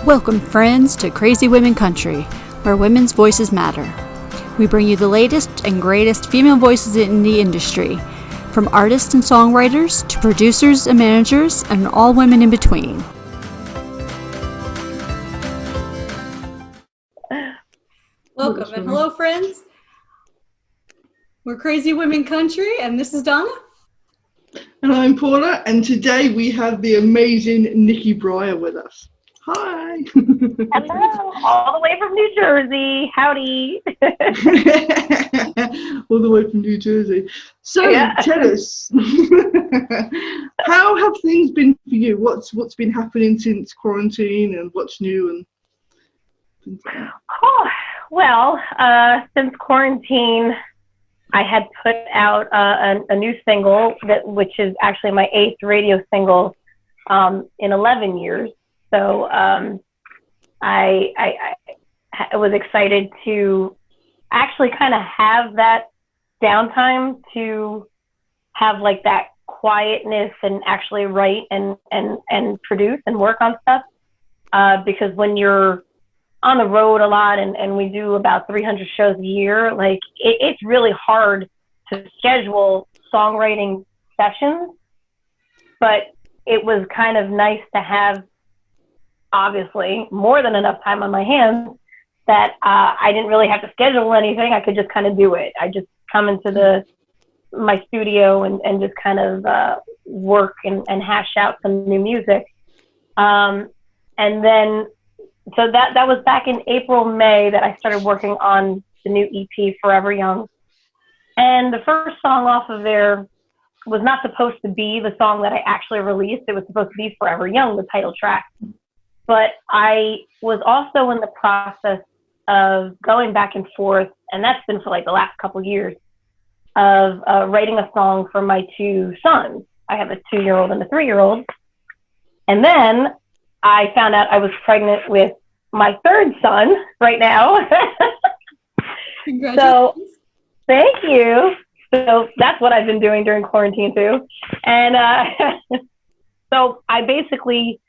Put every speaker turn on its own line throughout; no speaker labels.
Welcome, friends, to Crazy Women Country, where women's voices matter. We bring you the latest and greatest female voices in the industry, from artists and songwriters to producers and managers and all women in between. Welcome and hello, friends. We're Crazy Women Country, and this is Donna.
And I'm Paula, and today we have the amazing Nikki Briar with us. Hi.
Hello, all the way from New Jersey. Howdy.
All the way from New Jersey. So Tell us, how have things been for you? What's been happening since quarantine, and what's new and things like that?
Oh, well, since quarantine, I had put out a new single which is actually my 8th radio single in 11 years. So I was excited to actually kind of have that downtime to have like that quietness and actually write and produce and work on stuff. Because when you're on the road a lot and we do about 300 shows a year, like it's really hard to schedule songwriting sessions. But it was kind of nice to have, obviously, more than enough time on my hands that I didn't really have to schedule anything. I could just kind of do it. I just come into my studio and just kind of work and hash out some new music. And then, so that was back in April, May that I started working on the new EP, Forever Young. And the first song off of there was not supposed to be the song that I actually released. It was supposed to be Forever Young, the title track. But I was also in the process of going back and forth, and that's been for like the last couple of years, of writing a song for my 2 sons. I have a 2-year-old and a 3-year-old. And then I found out I was pregnant with my 3rd son right now.
Congratulations.
So, thank you. So that's what I've been doing during quarantine too. And so I basically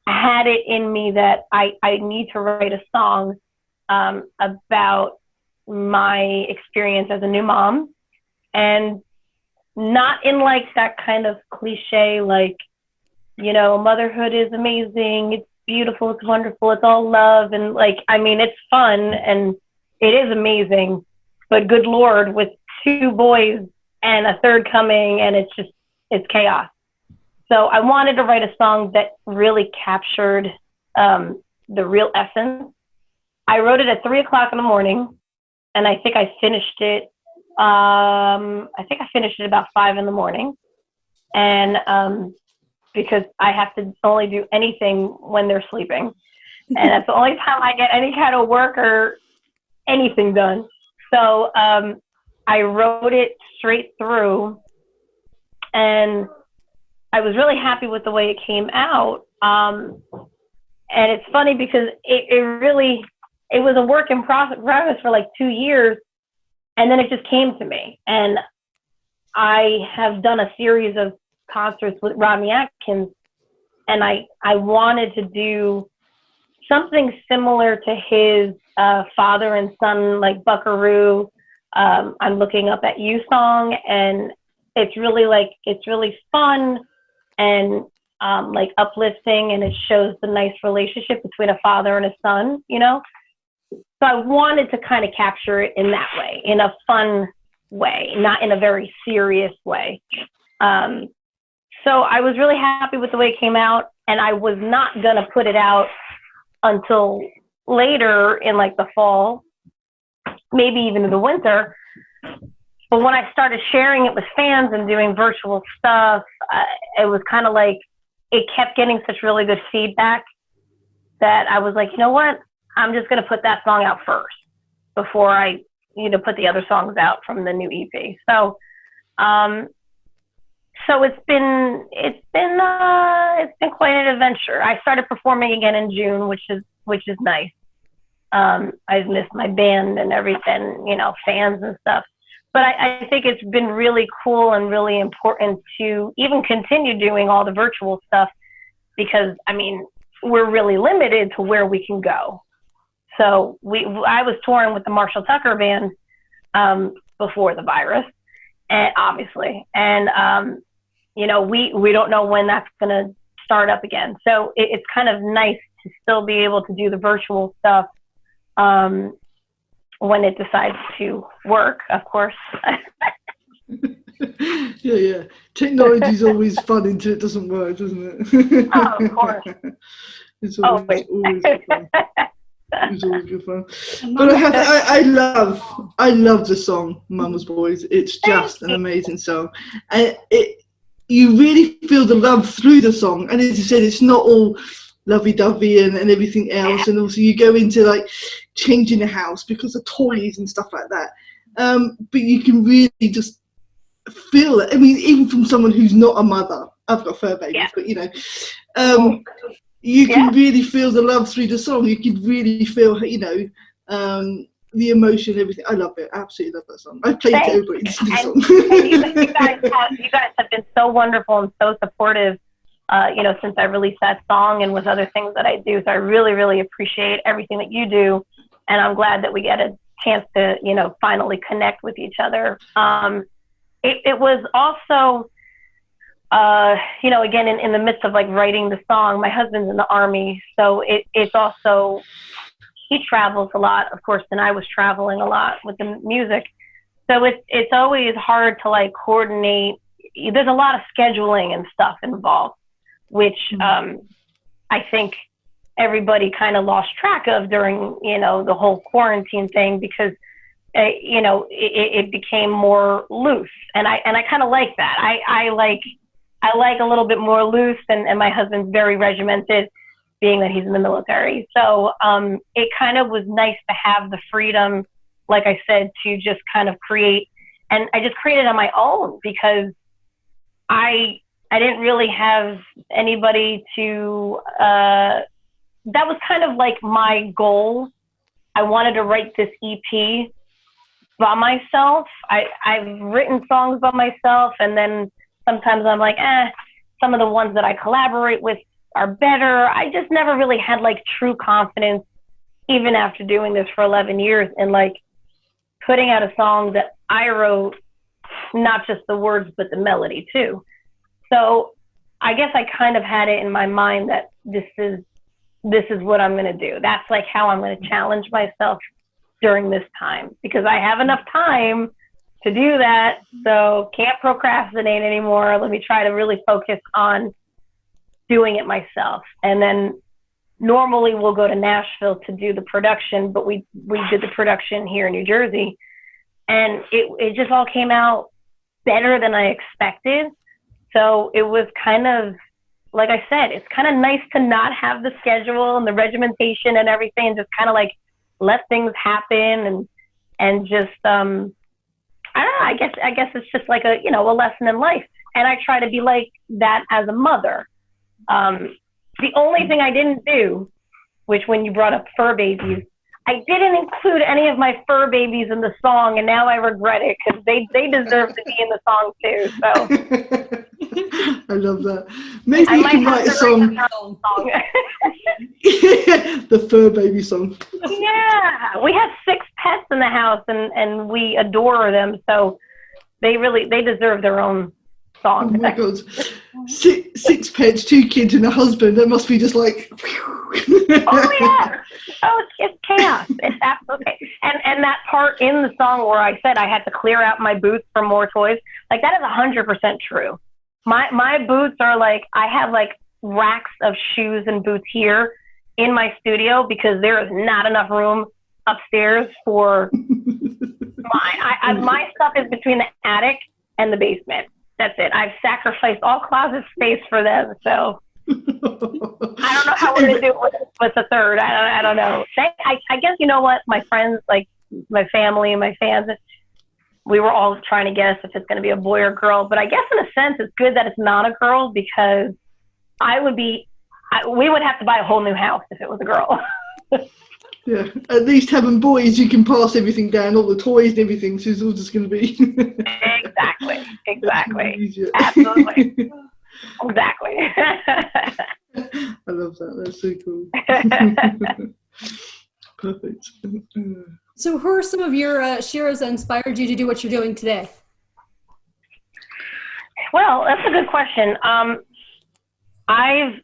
had it in me that I need to write a song about my experience as a new mom, and not in like that kind of cliche, like, you know, motherhood is amazing, it's beautiful, it's wonderful, it's all love, and like, I mean, it's fun and it is amazing, but good Lord, with 2 boys and a 3rd coming, and it's chaos. So I wanted to write a song that really captured the real essence. I wrote it at 3:00 in the morning, and I think I finished it. About 5 in the morning, and because I have to only do anything when they're sleeping, and that's the only time I get any kind of work or anything done. So I wrote it straight through, and I was really happy with the way it came out. And it's funny because it was a work in progress for like 2 years. And then it just came to me. And I have done a series of concerts with Rodney Atkins. And I wanted to do something similar to his father and son, like Buckaroo, I'm Looking Up at You song. And it's really fun and like uplifting, and it shows the nice relationship between a father and a son, you know? So I wanted to kind of capture it in that way, in a fun way, not in a very serious way. So I was really happy with the way it came out, and I was not gonna put it out until later in like the fall, maybe even in the winter. But when I started sharing it with fans and doing virtual stuff, it was kind of like, it kept getting such really good feedback that I was like, you know what? I'm just going to put that song out first before I, put the other songs out from the new EP. So, so it's been quite an adventure. I started performing again in June, which is nice. I've missed my band and everything, fans and stuff. But I think it's been really cool and really important to even continue doing all the virtual stuff because, I mean, we're really limited to where we can go. So I was touring with the Marshall Tucker band before the virus, and obviously, and you know, we don't know when that's going to start up again. So it's kind of nice to still be able to do the virtual stuff when it decides to work, of course.
Yeah. Technology's always fun until it doesn't work, doesn't it?
Oh, of course.
It's always good fun. It's always good fun. But I love the song Mama's Boys. It's just an amazing song, and you really feel the love through the song. And as you said, it's not all lovey-dovey and everything else. And also you go into like changing the house because of toys and stuff like that. But you can really just feel it. I mean, even from someone who's not a mother, I've got fur babies, but you know, you can really feel the love through the song. You can really feel, you know, the emotion, everything. I love it. I absolutely love that song. I've played it to everybody.
And you guys have been so wonderful and so supportive, you know, since I released that song and with other things that I do. So I really, really appreciate everything that you do. And I'm glad that we get a chance to, you know, finally connect with each other. It was also, you know, again, in the midst of like writing the song, my husband's in the Army. So it's also, he travels a lot, of course, and I was traveling a lot with the music. So it's always hard to like coordinate. There's a lot of scheduling and stuff involved, which I think everybody kind of lost track of during, you know, the whole quarantine thing, because, you know, it became more loose. And I kind of like that. I like a little bit more loose, and my husband's very regimented, being that he's in the military. So it kind of was nice to have the freedom, like I said, to just kind of create. And I just created on my own because I didn't really have anybody to, that was kind of like my goal. I wanted to write this EP by myself. I've written songs by myself, and then sometimes I'm like, some of the ones that I collaborate with are better. I just never really had like true confidence, even after doing this for 11 years, and like putting out a song that I wrote, not just the words, but the melody too. So I guess I kind of had it in my mind that this is what I'm going to do. That's like how I'm going to challenge myself during this time, because I have enough time to do that. So can't procrastinate anymore. Let me try to really focus on doing it myself. And then normally we'll go to Nashville to do the production, but we did the production here in New Jersey, and it just all came out better than I expected. So it was kind of, like I said, it's kind of nice to not have the schedule and the regimentation and everything, and just kind of like let things happen and just, I don't know, I guess it's just like a, you know, a lesson in life. And I try to be like that as a mother. The only thing I didn't do, which when you brought up fur babies, I didn't include any of my fur babies in the song, and now I regret it, because they deserve to be in the song too. So
I love that. Maybe you can write a song. The fur baby song.
Yeah, we have 6 pets in the house, and we adore them. So they deserve their own song.
Oh my God. 6 pets, 2 kids, and a husband. That must be just like.
Oh yeah. Oh, it's chaos. It's absolutely. And that part in the song where I said I had to clear out my boots for more toys, like that is 100% true. My boots are like, I have like racks of shoes and boots here in my studio because there is not enough room upstairs for mine. My stuff is between the attic and the basement. That's it. I've sacrificed all closet space for them. So I don't know how we're going to do it with the third. I don't know. I guess, you know what? My friends, like my family and my fans, we were all trying to guess if it's going to be a boy or girl. But I guess in a sense, it's good that it's not a girl, because we would have to buy a whole new house if it was a girl.
Yeah, at least having boys, you can pass everything down, all the toys and everything, so it's all just going to be...
Exactly. Absolutely. Exactly.
I love that. That's so cool. Perfect.
So who are some of your sheroes that inspired you to do what you're doing today?
Well, that's a good question. I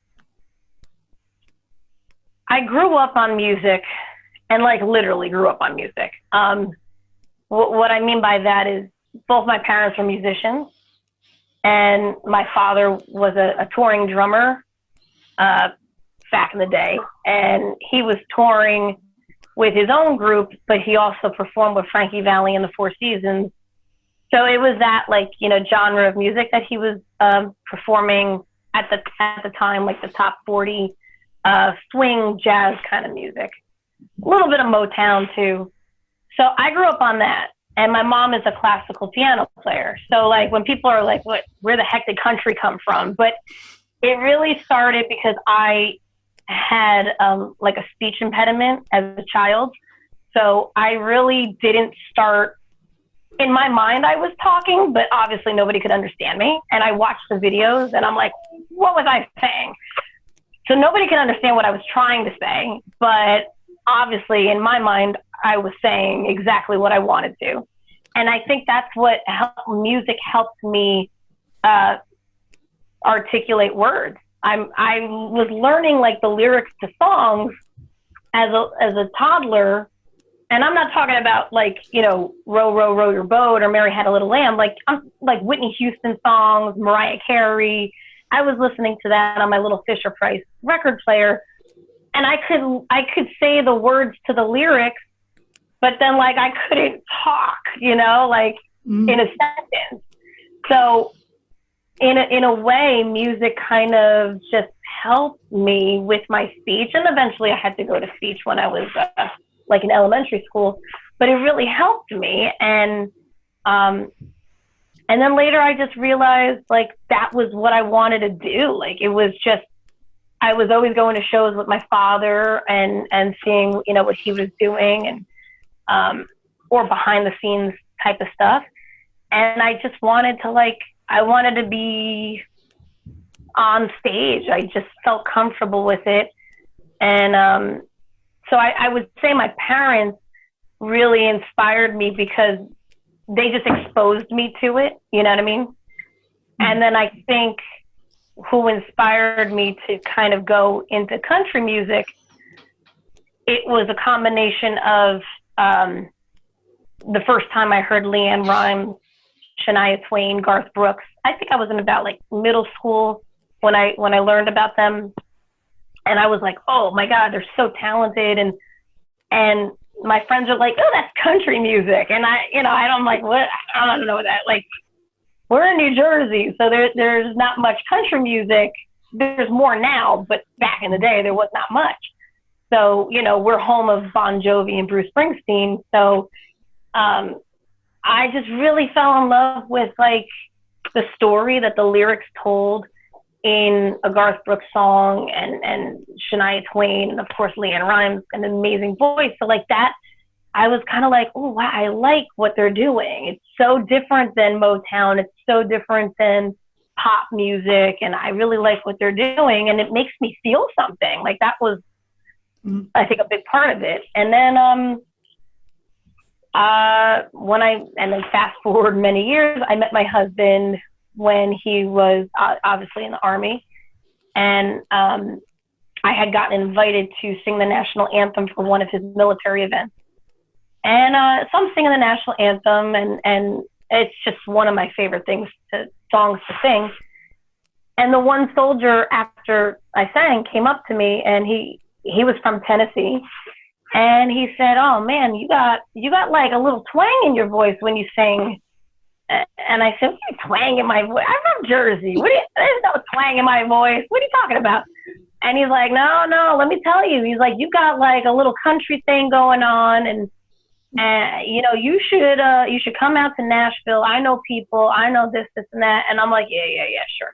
grew up on music, and like literally grew up on music. What I mean by that is both my parents were musicians, and my father was a touring drummer back in the day, and he was touring with his own group, but he also performed with Frankie Valli and the Four Seasons. So it was that genre of music that he was performing at the time, like the top 40 swing jazz kind of music, a little bit of Motown too. So I grew up on that, and my mom is a classical piano player. So like when people are like, where the heck did country come from? But it really started because I had like a speech impediment as a child. So I really didn't start, in my mind I was talking, but obviously nobody could understand me. And I watched the videos and I'm like, what was I saying? So nobody could understand what I was trying to say, but obviously in my mind, I was saying exactly what I wanted to. And I think that's what music helped me articulate words. I was learning like the lyrics to songs as a toddler, and I'm not talking about like, row, row, row your boat or Mary Had a Little Lamb. Like I'm like Whitney Houston songs, Mariah Carey. I was listening to that on my little Fisher-Price record player, and I could say the words to the lyrics, but then like I couldn't talk, in a sentence. So in a way, music kind of just helped me with my speech, and eventually I had to go to speech when I was like in elementary school, but it really helped me. And then later I just realized like that was what I wanted to do. Like it was just, I was always going to shows with my father and seeing, what he was doing and, or behind the scenes type of stuff. And I just wanted to I wanted to be on stage. I just felt comfortable with it. And, so I would say my parents really inspired me because they just exposed me to it. You know what I mean? And then I think who inspired me to kind of go into country music, it was a combination of the first time I heard LeAnn Rimes, Shania Twain, Garth Brooks. I think I was in about like middle school when I learned about them. And I was like, oh my God, they're so talented. And my friends are like, oh, that's country music. And I'm like, what? I don't know that. Like, we're in New Jersey, so there's not much country music. There's more now, but back in the day, there was not much. So, we're home of Bon Jovi and Bruce Springsteen. So I just really fell in love with like the story that the lyrics told in a Garth Brooks song and Shania Twain, and of course LeAnn Rimes, an amazing voice. So like that, I was kind of like, oh wow, I like what they're doing. It's so different than Motown. It's so different than pop music, and I really like what they're doing, and it makes me feel something. Like that was, I think, a big part of it. And then then fast forward many years, I met my husband when he was obviously in the Army. And I had gotten invited to sing the national anthem for one of his military events. And so I'm singing the national anthem, and it's just one of my favorite songs to sing. And the one soldier, after I sang, came up to me, and he was from Tennessee. And he said, oh man, you got like a little twang in your voice when you sing. And I said, what twang in my voice? I'm from Jersey. There's no twang in my voice. What are you talking about? And he's like, no, let me tell you. He's like, you got like a little country thing going on, and you should come out to Nashville. I know people. I know this and that. And I'm like, yeah, sure.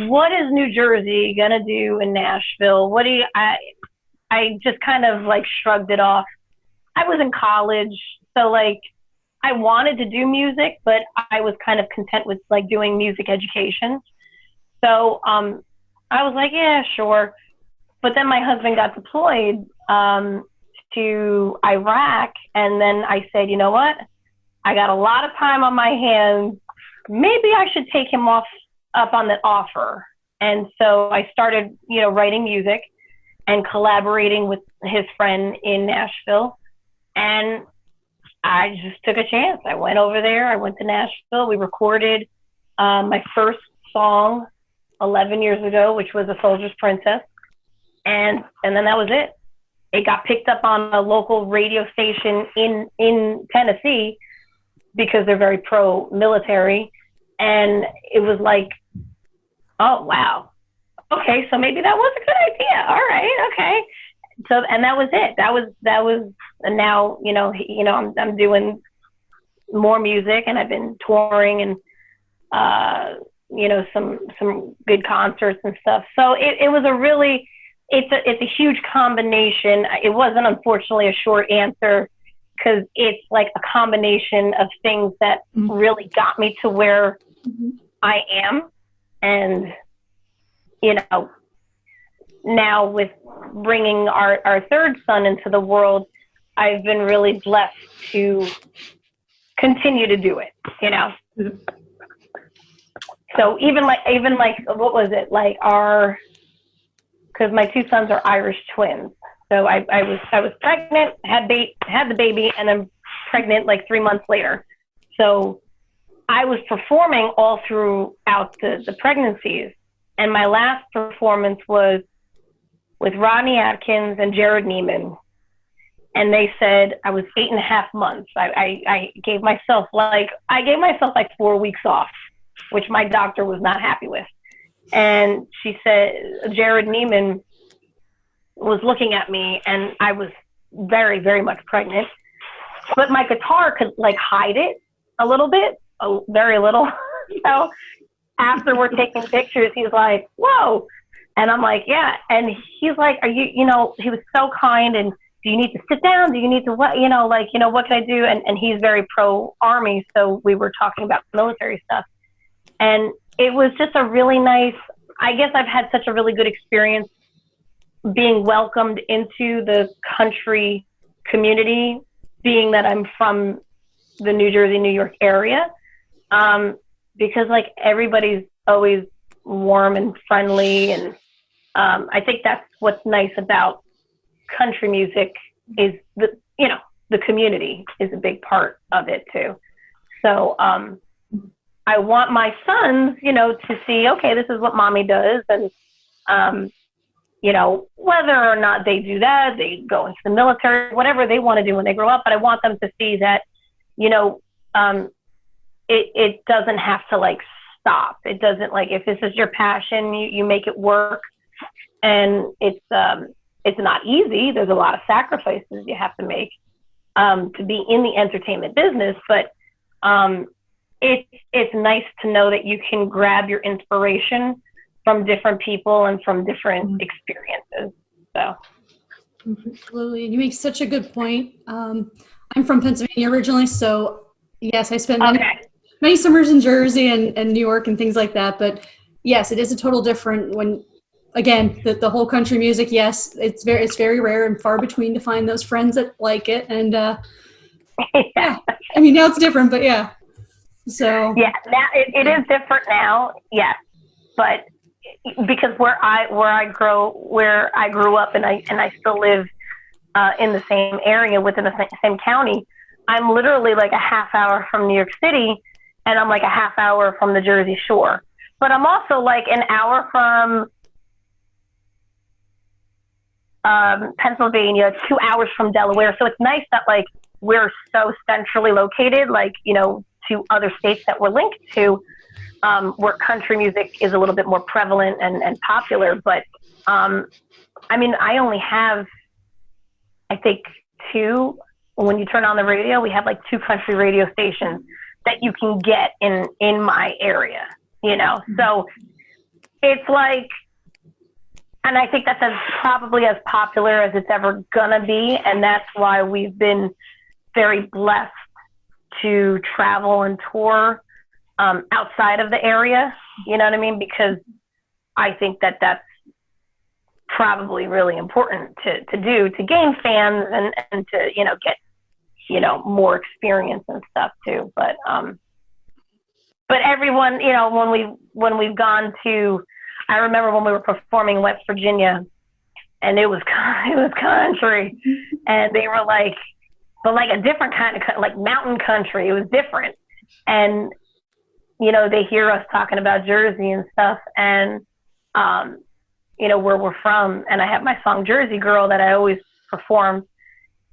What is New Jersey gonna do in Nashville? I just kind of like shrugged it off. I was in college, so like I wanted to do music, but I was kind of content with like doing music education. So I was like, yeah, sure. But then my husband got deployed to Iraq, and then I said, you know what? I got a lot of time on my hands. Maybe I should take him up on that offer. And so I started, writing music and collaborating with his friend in Nashville. And I just took a chance. I went over there. I went to Nashville. We recorded my first song 11 years ago, which was A Soldier's Princess. And then that was it. It got picked up on a local radio station in Tennessee because they're very pro-military. And it was like, oh, wow. Okay, so maybe that was a good idea. All right, okay. So, and that was it. That was, and now, I'm doing more music, and I've been touring and, some good concerts and stuff. So it was it's a huge combination. It wasn't, unfortunately, a short answer, because it's like a combination of things that really got me to where I am. And, now with bringing our third son into the world, I've been really blessed to continue to do it, So even like, what was it? Like because my two sons are Irish twins. So I was pregnant, had the baby, and then pregnant like 3 months later. So I was performing all throughout the pregnancies. And my last performance was with Rodney Atkins and Jared Neiman. And they said I was 8.5 months. I gave myself like 4 weeks off, which my doctor was not happy with. And she said, Jared Neiman was looking at me, and I was very, very much pregnant, but my guitar could like hide it a little bit, very little. So after we're taking pictures, he's like, whoa. And I'm like, yeah. And he's like, are you, he was so kind. And do you need to sit down? Do you need to what, what can I do? And he's very pro Army. So we were talking about military stuff. And it was just a really nice, I guess I've had such a really good experience being welcomed into the country community, being that I'm from the New Jersey, New York area. Because like everybody's always warm and friendly. And I think that's what's nice about country music is the community is a big part of it too. So I want my sons, to see, okay, this is what mommy does. And, whether or not they do that, they go into the military, whatever they want to do when they grow up. But I want them to see that, it doesn't have to like stop. It doesn't, like, if this is your passion, you make it work. And it's not easy. There's a lot of sacrifices you have to make to be in the entertainment business. But it's nice to know that you can grab your inspiration from different people and from different experiences. So
absolutely. You make such a good point. I'm from Pennsylvania originally, so yes, I spent many summers in Jersey and New York and things like that. But yes, it is a total different when, again, the whole country music. Yes, it's very rare and far between to find those friends that like it. And yeah, I mean, now it's different, but yeah. So
yeah, now it is different now. Yes, but because where I grew up and I still live in the same area within the same county, I'm literally like a half hour from New York City, and I'm like a half hour from the Jersey Shore. But I'm also like an hour from Pennsylvania, 2 hours from Delaware. So it's nice that like we're so centrally located, like, to other states that we're linked to, where country music is a little bit more prevalent and popular. But I mean, I only have, I think, two. When you turn on the radio, we have like 2 country radio stations that you can get in my area, So it's like, and I think that's probably as popular as it's ever gonna be. And that's why we've been very blessed to travel and tour outside of the area, you know what I mean? Because I think that that's probably really important to do to gain fans and to, get, more experience and stuff too. But everyone, when we've gone to, I remember when we were performing in West Virginia, and it was country, and they were like, but like a different kind of, like mountain country. It was different. And, they hear us talking about Jersey and stuff, and, where we're from. And I have my song Jersey Girl that I always perform,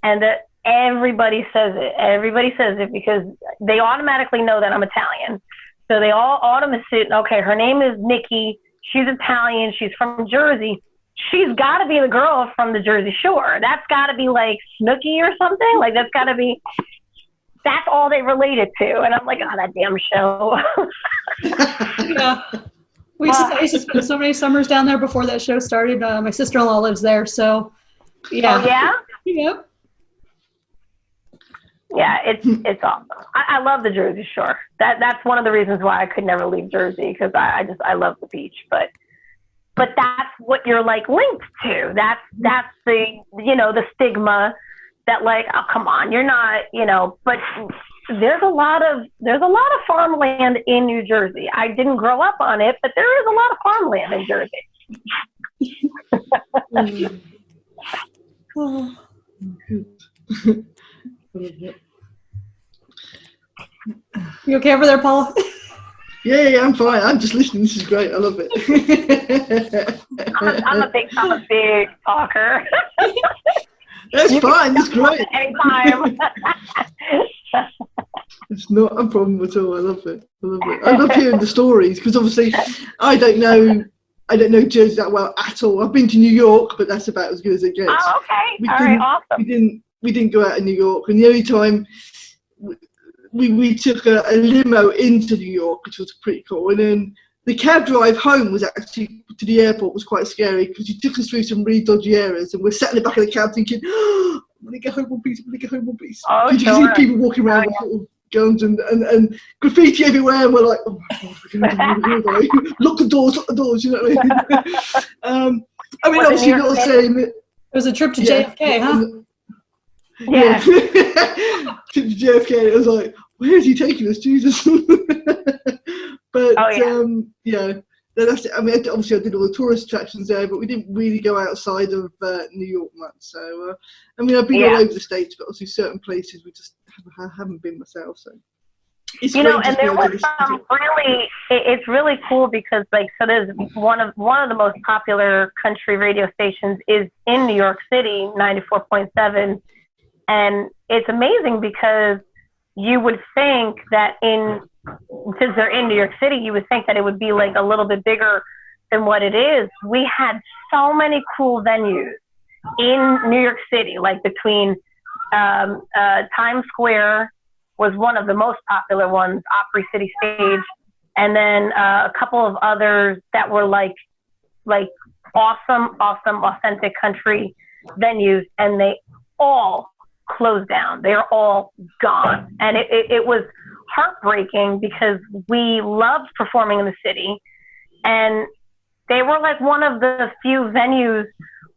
and that everybody says it. Everybody says it because they automatically know that I'm Italian. So they all automatically, okay, her name is Nikki. She's Italian. She's from Jersey. She's got to be the girl from the Jersey Shore. That's got to be like Snooki or something. Like that's all they relate it to. And I'm like, oh, that damn show.
Yeah. I used to spend so many summers down there before that show started. My sister-in-law lives there, so yeah.
Oh, yeah?
Yep.
Yeah, it's awesome. I love the Jersey Shore. That's one of the reasons why I could never leave Jersey, because I love the beach. But that's what you're like linked to. That's the the stigma that like, oh come on, you're not, but there's a lot of farmland in New Jersey. I didn't grow up on it, but there is a lot of farmland in Jersey.
Oh. You okay over there, Paula?
Yeah, I'm fine. I'm just listening. This is great. I love it.
I'm a big talker.
That's fine. That's great.
Anytime.
It's not a problem at all. I love it. I love hearing the stories, because obviously I don't know Jersey that well at all. I've been to New York, but that's about as good as it gets.
Oh, okay. All right, awesome.
We didn't go out of New York, and the only time we took a limo into New York, which was pretty cool. And then the cab drive home was actually to the airport was quite scary, because he took us through some really dodgy areas, and we're sat in the back of the cab thinking, oh, I'm gonna get home one piece.
Oh,
you see people walking around with little guns and graffiti everywhere, and we're like, oh my god, lock the doors, you know what I mean? I mean, obviously not the same.
It was a trip to JFK, huh?
Yeah. To JFK, it was like, where is he taking us, Jesus? But that's it. I mean, obviously I did all the tourist attractions there, but we didn't really go outside of New York much. So I mean, I've been all over the States, but obviously certain places we just haven't been myself. So it's
and there was some really, it's really cool, because like, so there's one of the most popular country radio stations is in New York City, 94.7. And it's amazing, because you would think that since they're in New York City, you would think that it would be like a little bit bigger than what it is. We had so many cool venues in New York City, like between Times Square was one of the most popular ones, Opry City Stage, and then a couple of others that were like awesome, authentic country venues, and they all closed down. They're all gone. And it was heartbreaking, because we loved performing in the city, and they were like one of the few venues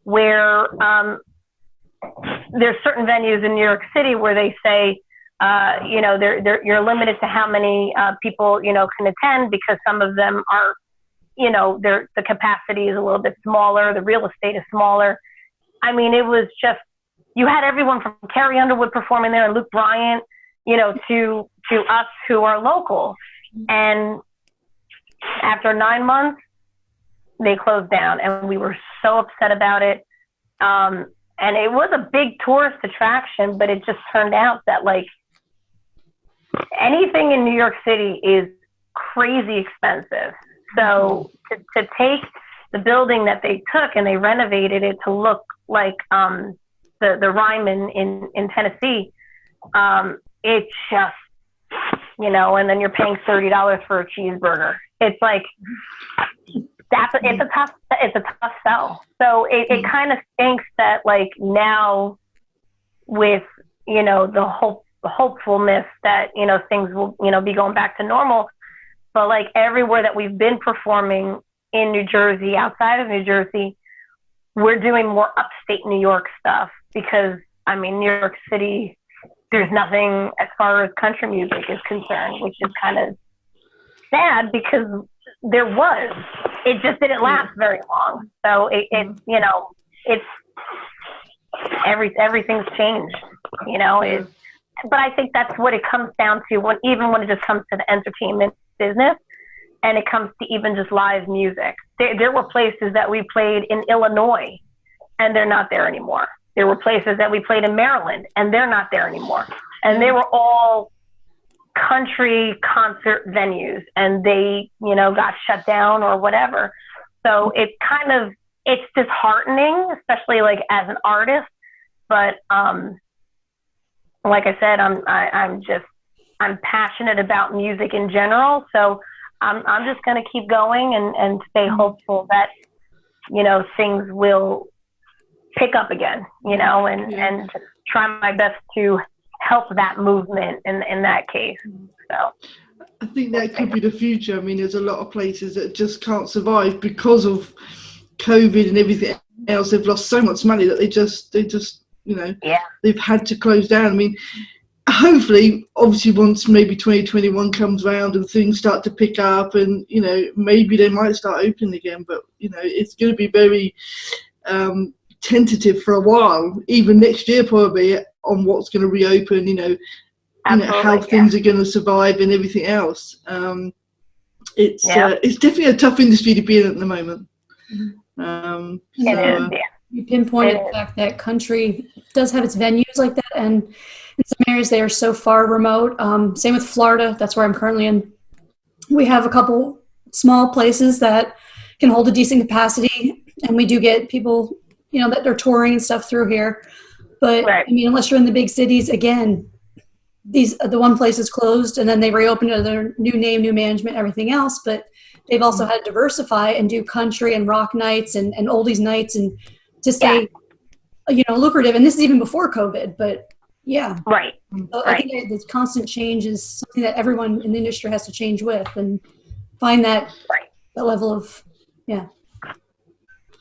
where there's certain venues in New York City where they say you're limited to how many people can attend, because some of them are the capacity is a little bit smaller, the real estate is smaller. I mean, it was just, you had everyone from Carrie Underwood performing there, and Luke Bryant, to us who are local. And after 9 months, they closed down, and we were so upset about it. And it was a big tourist attraction, but it just turned out that like anything in New York City is crazy expensive. So to take the building that they took and they renovated it to look like the Ryman in Tennessee, it's just, and then you're paying $30 for a cheeseburger. It's like, it's a tough sell. So it kind of stinks that like now with, the hopefulness that, things will, be going back to normal. But like everywhere that we've been performing in New Jersey, outside of New Jersey, we're doing more upstate New York stuff because, I mean, New York City, there's nothing as far as country music is concerned, which is kind of sad because there was. It just didn't last very long. So it's everything's changed, but I think that's what it comes down to even when it just comes to the entertainment business and it comes to even just live music. There were places that we played in Illinois and they're not there anymore. There were places that we played in Maryland and they're not there anymore. And they were all country concert venues and they, got shut down or whatever. So it's disheartening, especially like as an artist. But like I said, I'm passionate about music in general. So I'm just going to keep going and stay hopeful that, things will pick up again, and try my best to help that movement in that case. So
I think that could be the future. I mean, there's a lot of places that just can't survive because of COVID and everything else. They've lost so much money that they just they've had to close down. I mean, hopefully, obviously, once maybe 2021 comes around and things start to pick up and, maybe they might start opening again. But, it's going to be very tentative for a while, even next year probably, on what's going to reopen, how things are going to survive and everything else. It's definitely a tough industry to be in at the moment.
You pinpointed the fact that country does have its venues like that, and in some areas they are so far remote. Same with Florida. That's where I'm currently in. We have a couple small places that can hold a decent capacity, and we do get people, that are touring and stuff through here. But I mean, unless you're in the big cities, again, the one place is closed, and then they reopened under their new name, new management, everything else. But they've also had to diversify and do country and rock nights and oldies nights and to stay, lucrative. And this is even before COVID, but I think the constant change is something that everyone in the industry has to change with and find that level of,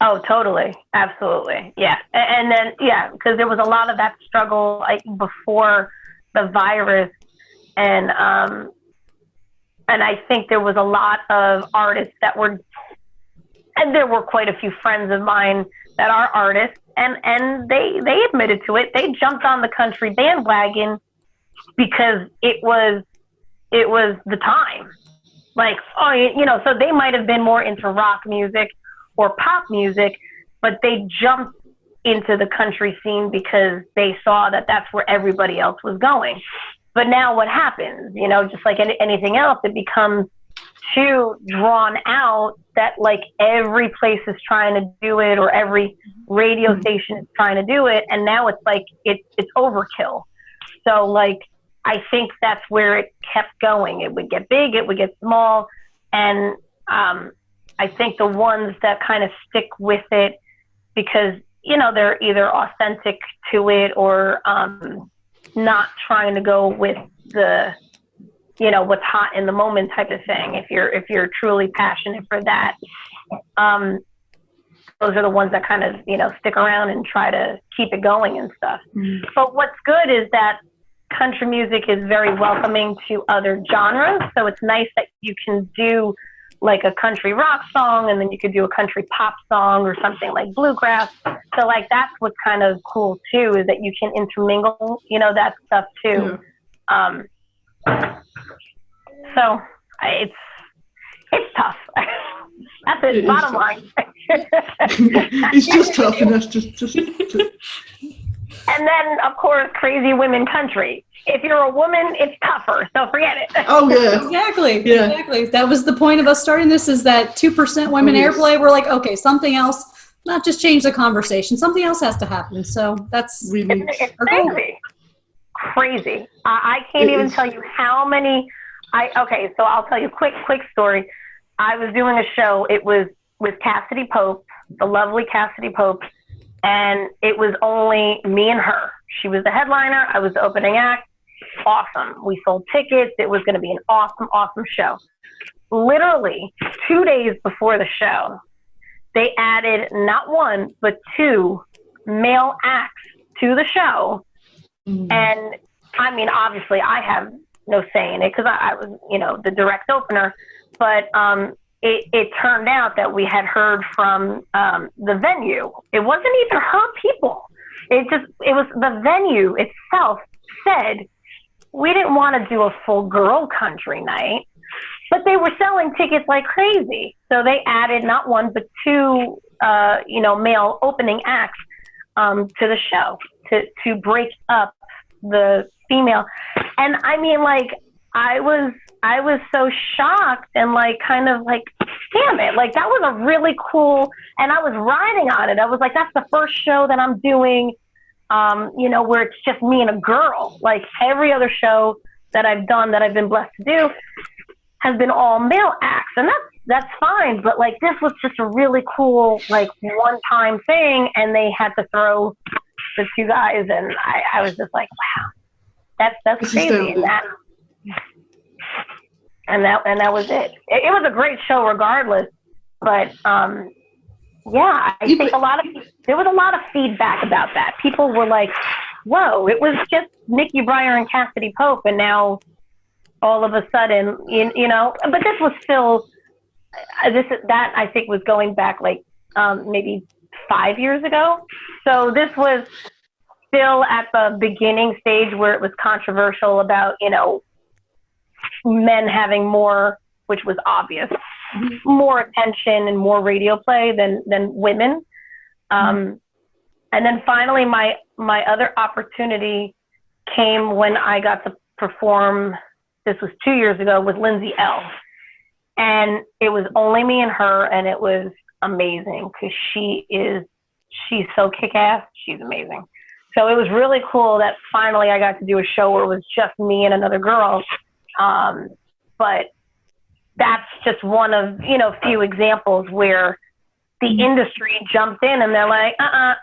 Oh, totally. Absolutely. Yeah. And then, because there was a lot of that struggle before the virus. And I think there was a lot of artists and there were quite a few friends of mine that are artists and they admitted to it. They jumped on the country bandwagon because it was the time. Like, so they might have been more into rock music or pop music, but they jumped into the country scene because they saw that that's where everybody else was going. But now what happens, just like anything else, it becomes too drawn out that like every place is trying to do it or every radio station is trying to do it. And now it's like, it's overkill. So like, I think that's where it kept going. It would get big, it would get small. And, I think the ones that kind of stick with it because, they're either authentic to it or not trying to go with the, what's hot in the moment type of thing. If you're truly passionate for that, those are the ones that kind of, stick around and try to keep it going and stuff. But what's good is that country music is very welcoming to other genres. So it's nice that you can do like a country rock song and then you could do a country pop song or something like bluegrass. So like that's what's kind of cool too, is that you can intermingle, that stuff too. So it's tough. That's it, bottom line.
It's just tough, and that's just.
And then, of course, crazy women country. If you're a woman, it's tougher, so forget it.
Oh, yeah.
Exactly. That was the point of us starting this, is that 2% women airplay. We're like, okay, something else, not just change the conversation. Something else has to happen. So that's
it's crazy. I can't even tell you how many. So I'll tell you a quick story. I was doing a show. It was with Cassidy Pope, the lovely Cassidy Pope. And it was only me and her. She was the headliner. I was the opening act. Awesome. We sold tickets. It was going to be an awesome, awesome show. Literally 2 days before the show, they added not one, but 2 male acts to the show. And I mean, obviously I have no say in it because I was, the direct opener, but it turned out that we had heard from the venue. It wasn't even her people. It was the venue itself said, we didn't want to do a full girl country night, but they were selling tickets like crazy. So they added not one, but 2, male opening acts to the show to break up the female. And I mean, like, I was so shocked and like, kind of like, damn it. Like, that was a really cool, and I was riding on it. I was like, that's the first show that I'm doing, where it's just me and a girl. Like, every other show that I've done that I've been blessed to do has been all male acts. And that's fine. But like, this was just a really cool, like, one-time thing. And they had to throw the 2 guys. And I was just like, wow, that's crazy. And that was it. It was a great show regardless. But, yeah, I think there was a lot of feedback about that. People were like, whoa, it was just Nikki Briar and Cassidy Pope. And now all of a sudden, but this was still, that I think was going back like maybe 5 years ago. So this was still at the beginning stage where it was controversial about, men having more, which was obvious, more attention and more radio play than women. And then finally my other opportunity came when I got to perform, this was 2 years ago, with Lindsay L. And it was only me and her, and it was amazing because she's so kick-ass. She's amazing. So it was really cool that finally I got to do a show where it was just me and another girl. But that's just one of, few examples where the industry jumped in and they're like,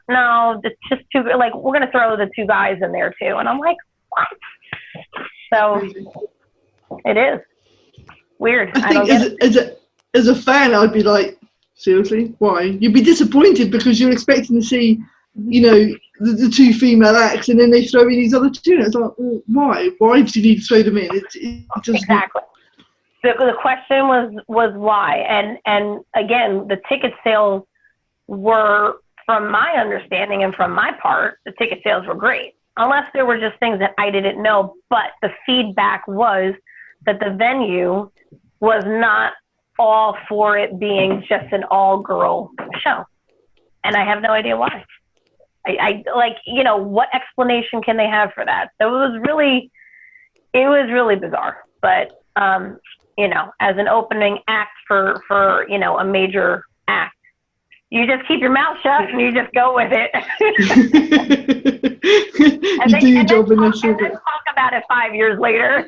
no, it's just too, like, we're going to throw the 2 guys in there too. And I'm like, what? So it is weird.
I think as a fan, I'd be like, seriously, why? You'd be disappointed because you're expecting to see, the 2 female acts, and then they throw in these other 2. And it's like, well, why? Why do you need to throw them in? It just
exactly. The question was why, and again, the ticket sales were, from my understanding and from my part, the ticket sales were great, unless there were just things that I didn't know. But the feedback was that the venue was not all for it being just an all-girl show, and I have no idea why. I like, what explanation can they have for that? So it was really bizarre. But as an opening act for a major act, you just keep your mouth shut and you just go with it. and then talk about it 5 years later.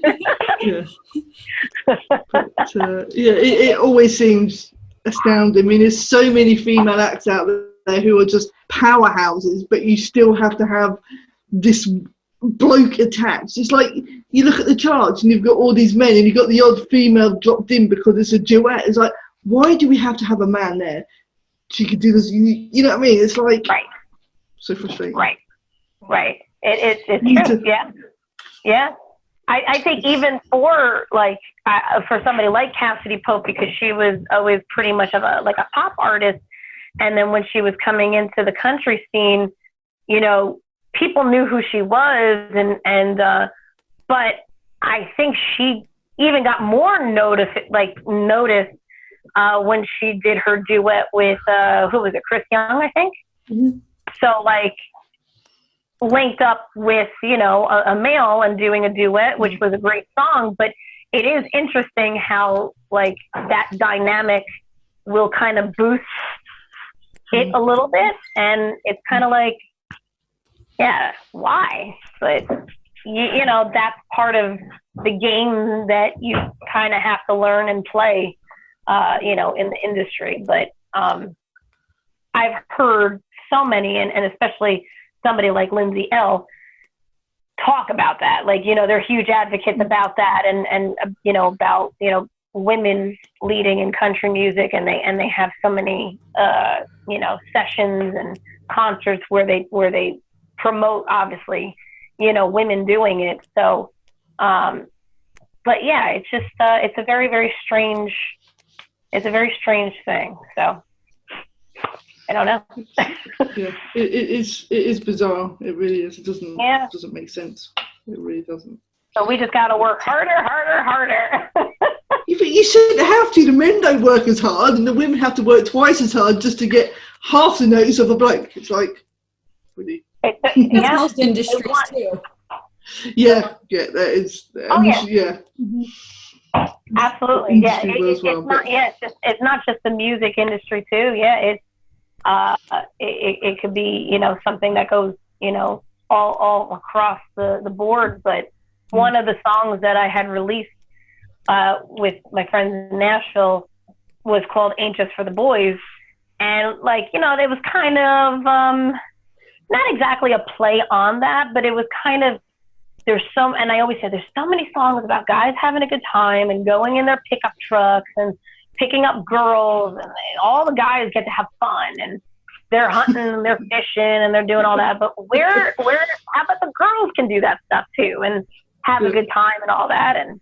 But, it always seems astounding. I mean, there's so many female acts out there who are just powerhouses, but you still have to have this bloke attached. It's like you look at the charts and you've got all these men and you've got the odd female dropped in because it's a duet. It's like, why do we have to have a man there? She could do this, you know what I mean? It's like,
right.
So frustrating.
Right. It's true. Yeah. I think even for for somebody like Cassidy Pope, because she was always pretty much of a pop artist, and then when she was coming into the country scene, people knew who she was, and but I think she even got more notice when she did her duet with who was it, Chris Young, I think. Mm-hmm. So linked up with a male and doing a duet, which was a great song. But it is interesting how that dynamic will kind of boost it a little bit, and it's kind of why? But that's part of the game that you kind of have to learn and play in the industry. But I've heard so many, and especially somebody like Lindsay L. talk about that. They're huge advocates about that, and about women leading in country music, and they have so many sessions and concerts where they promote, obviously, women doing it. So but yeah, it's just it's a very, very strange thing. So I don't know.
Yeah, it is bizarre. It really is. It doesn't make sense. It really doesn't.
So we just got to work harder.
You shouldn't have to. The men don't work as hard, and the women have to work twice as hard just to get half the notice of a bloke. It's like, really.
That's most industries too.
Yeah, that is.
Oh, yeah.
Yeah.
Mm-hmm. Absolutely. Yeah. It's not just the music industry too. Yeah. It could be, something that goes, all across the board. But one of the songs that I had released with my friends in Nashville was called Ain't Just for the Boys. And it was kind of, not exactly a play on that, but it was kind of, and I always say there's so many songs about guys having a good time and going in their pickup trucks and picking up girls, and all the guys get to have fun, and they're hunting and they're fishing and they're doing all that. But how about the girls can do that stuff too and have a good time and all that? And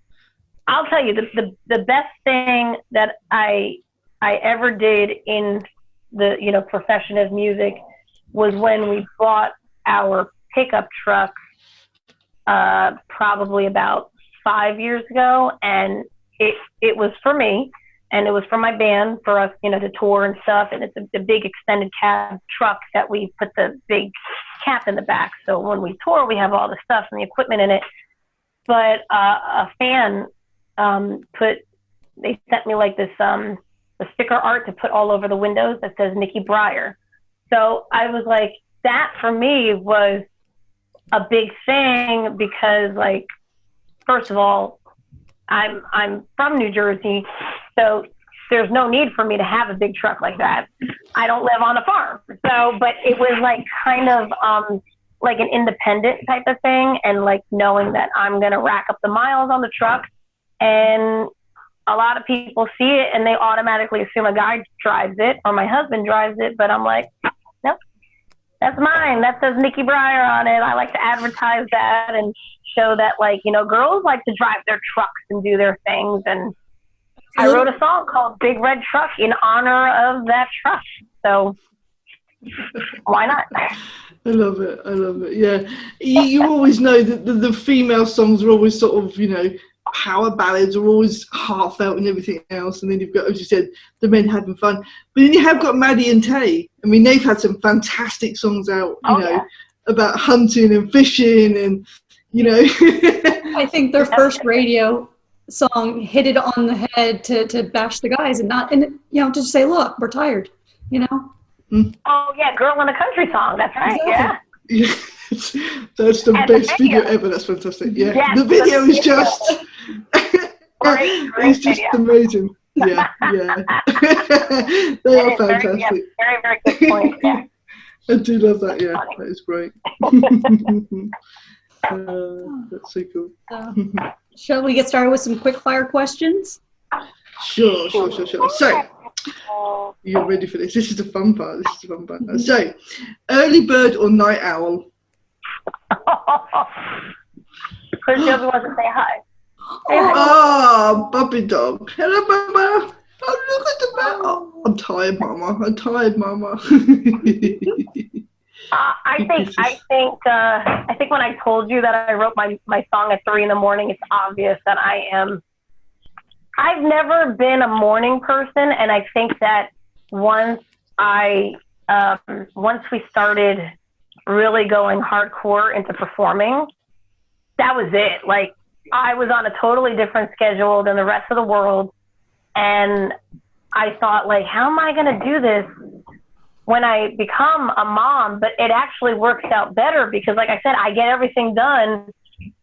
I'll tell you, the best thing that I ever did in the profession of music was when we bought our pickup truck probably about 5 years ago, and it was for me, and it was for my band, for us, to tour and stuff. And it's a big extended cab truck that we put the big cap in the back, so when we tour, we have all the stuff and the equipment in it. But a fan they sent me like this the sticker art to put all over the windows that says Nikki Briar. So I was like, that for me was a big thing, because first of all, I'm from New Jersey, so there's no need for me to have a big truck like that. I don't live on a farm. So, but it was kind of like an independent type of thing, and knowing that I'm going to rack up the miles on the truck, and a lot of people see it and they automatically assume a guy drives it or my husband drives it, but I'm like, nope. That's mine. That says Nikki Briar on it. I like to advertise that and show that, girls like to drive their trucks and do their things. And I wrote a song called Big Red Truck in honor of that truck. So why not?
I love it. Yeah. You always know that the female songs are always sort of, power ballads are always heartfelt and everything else, and then you've got, as you said, the men having fun. But then you have got Maddie and Tay. I mean, they've had some fantastic songs out, about hunting and fishing, and
I think their first radio song hit it on the head to bash the guys and just say, look, we're tired,
Oh yeah, Girl in a Country Song. That's right. Exactly. Yeah.
That's the best video ever. That's fantastic. Yeah, yes, the video is just
great
it's just
video.
Amazing. Yeah. They are fantastic.
Very, very good point. Yeah.
I do love that. Yeah, that is great. That's so cool.
Shall we get started with some quick fire questions?
Sure. So, you're ready for this? This is the fun part. So, early bird or night owl?
Chris Joby wants to say hi.
Oh, puppy dog. Hello, Mama. Oh, look at the bell. I'm tired, Mama.
I think when I told you that I wrote my song at 3 a.m, it's obvious that I've never been a morning person, and I think that once we started really going hardcore into performing, that was it. I was on a totally different schedule than the rest of the world, and I thought, how am I going to do this when I become a mom? But it actually works out better because, like I said, I get everything done,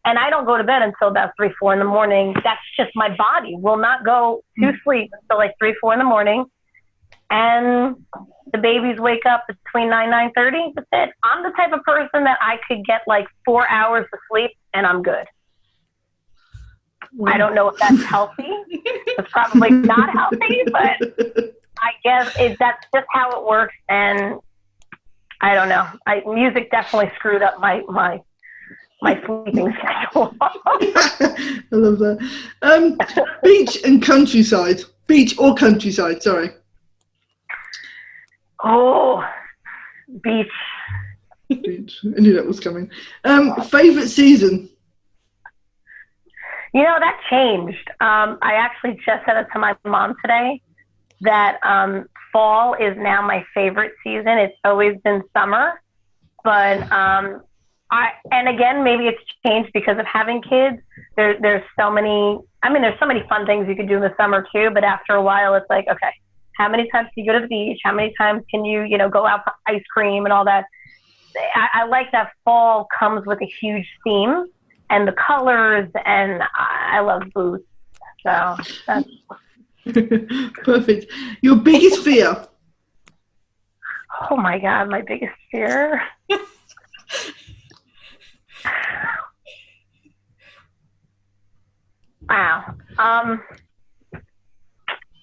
and I don't go to bed until about 3, 4 in the morning. That's just my body will not go to sleep until 3, 4 in the morning. And the babies wake up between 9:30. That's it. I'm the type of person that I could get 4 hours of sleep and I'm good. I don't know if that's healthy. It's probably not healthy, but I guess that's just how it works. And I don't know. Music definitely screwed up my sleeping schedule.
I love that. Beach and countryside. Beach or countryside, sorry.
Oh, beach.
Beach. I knew that was coming. Favorite season?
You know, that changed. I actually just said it to my mom today that fall is now my favorite season. It's always been summer, but and again, maybe it's changed because of having kids. There's so many fun things you could do in the summer too, but after a while it's like, okay, how many times can you go to the beach? How many times can you, go out for ice cream and all that? I like that fall comes with a huge theme and the colors, and I love boots. So that's
perfect. Your biggest fear?
Oh my God, my biggest fear. Wow. Oh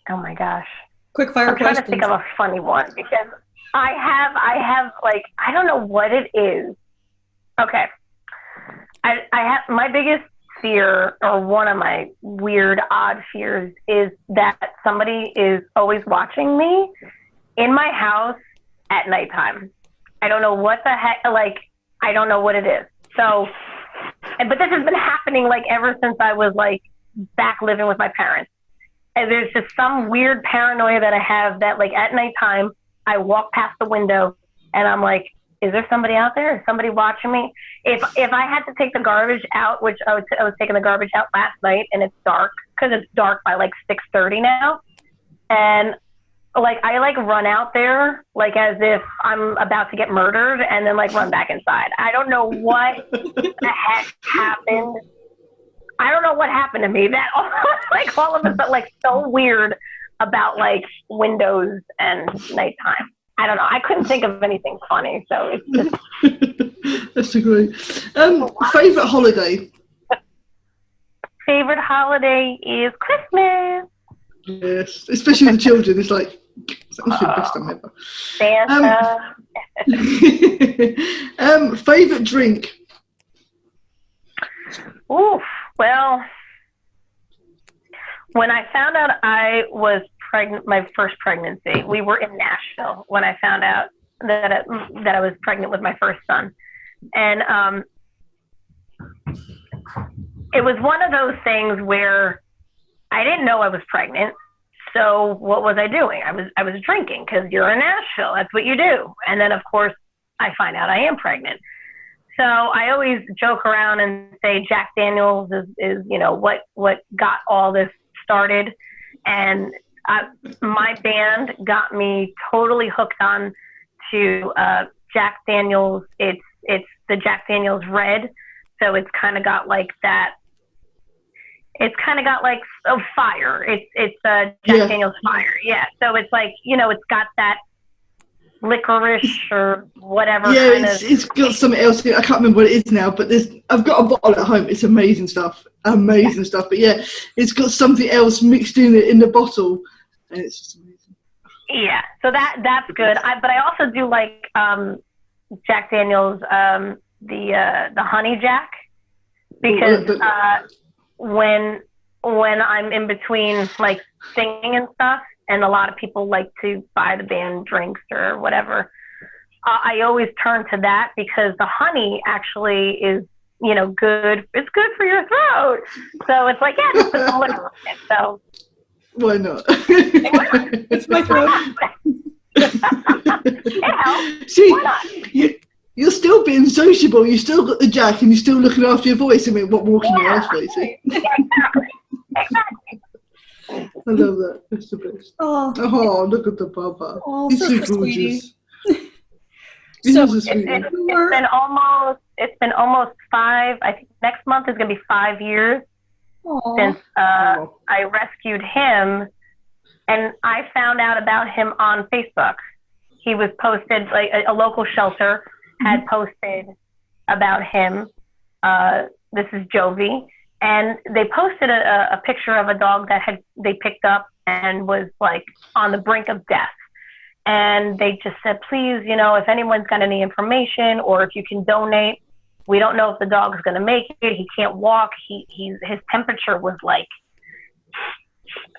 my gosh.
Quick fire
I'm trying
questions.
to think of a funny one because I have like, I don't know what it is. Okay. I have my biggest fear, or one of my weird, odd fears, is that somebody is always watching me in my house at nighttime. I don't know what the heck, like, I don't know what it is. So, but this has been happening like ever since I was like back living with my parents. And there's just some weird paranoia that I have that like at nighttime, I walk past the window and I'm like, is there somebody out there? Is somebody watching me? If I had to take the garbage out, which I was taking the garbage out last night, and it's dark, because it's dark by like 6:30 now, and like I like run out there like as if I'm about to get murdered, and then like run back inside. I don't know what the heck happened. I don't know what happened to me. That like all of a sudden, like so weird about like windows and nighttime. I don't know. I couldn't think of anything funny, so it's just...
That's a great. Favorite holiday?
Favorite holiday is Christmas.
Yes, especially with the children. It's like, that must be the best time ever.
Santa.
Favorite drink?
Oof. Well, when I found out I was pregnant, my first pregnancy, we were in Nashville when I found out that I was pregnant with my first son. And it was one of those things where I didn't know I was pregnant. So what was I doing? I was drinking, because you're in Nashville. That's what you do. And then, of course, I find out I am pregnant. So I always joke around and say Jack Daniels is what got all this started. And my band got me totally hooked on to Jack Daniels. It's the Jack Daniels Red, so it's kind of got like that. It's kind of got like fire. It's Jack Daniels Fire, yeah. So it's like it's got that licorice or whatever.
Yeah, it's got something else. I can't remember what it is now, but I've got a bottle at home. It's amazing stuff. But yeah, it's got something else mixed in the bottle, and it's just amazing.
Yeah, so that's good. But I also do like Jack Daniels, the Honey Jack, because when I'm in between like singing and stuff, and a lot of people like to buy the band drinks or whatever, I always turn to that, because the honey actually is, good. It's good for your throat. So it's like, yeah, just put some liquor in it. So
why not?
It's my throat.
It helps.
See,
why not?
you're still being sociable. You still got the Jack, and you're still looking after your voice. I mean, what more can you ask for? See?
Exactly.
I love that. That's the best. Oh, look at the papa.
Oh,
He's so
sweetie.
gorgeous.
So
He's a sweetie.
It's been almost 5. I think next month is going to be 5 years since I rescued him, and I found out about him on Facebook. He was posted, like a local shelter had posted about him. This is Jovi, And they posted a picture of a dog that they picked up and was like on the brink of death. And they just said, please, if anyone's got any information or if you can donate, we don't know if the dog's going to make it. He can't walk. His temperature was like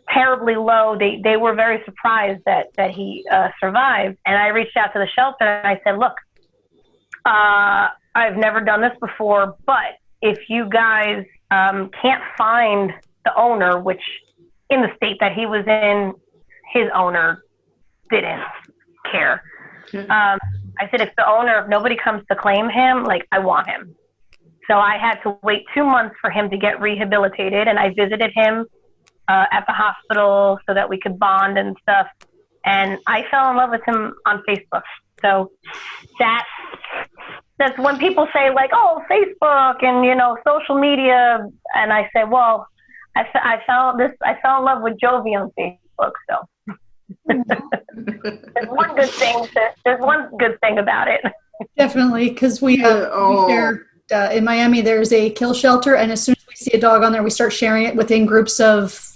terribly low. They were very surprised that he survived. And I reached out to the shelter and I said, look, I've never done this before, but if you guys can't find the owner, which in the state that he was in, his owner didn't care. I said, if nobody comes to claim him, like, I want him. So I had to wait 2 months for him to get rehabilitated, and I visited him at the hospital so that we could bond and stuff. And I fell in love with him on Facebook. So that's when people say, like, oh, Facebook and, social media. And I say, well, I fell in love with Jovi on Facebook. So there's one good thing about it.
Definitely, because we share in Miami. There's a kill shelter, and as soon as we see a dog on there, we start sharing it within groups of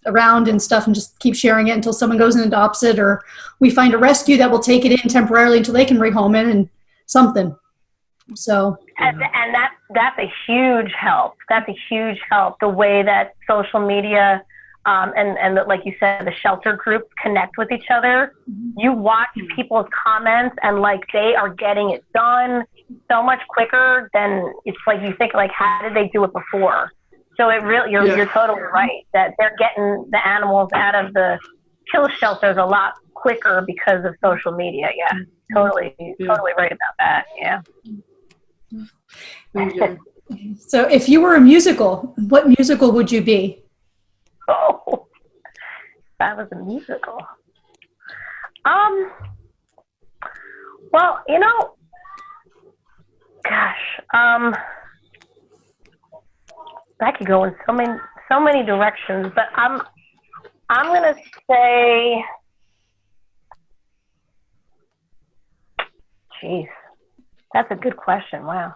around and stuff, and just keep sharing it until someone goes and adopts it, or we find a rescue that will take it in temporarily until they can rehome it and something. So
and that's a huge help. That's a huge help. The way that social media and like you said, the shelter groups connect with each other. You watch people's comments and like they are getting it done so much quicker than it's like you think like, how did they do it before? So it really, you're totally right that they're getting the animals out of the kill shelters a lot quicker because of social media. Yeah, totally right about that. Yeah.
So if you were a musical, what musical would you be?
Oh, that was a musical. Well, gosh, that could go in so many directions, but I'm gonna say, geez, that's a good question. Wow.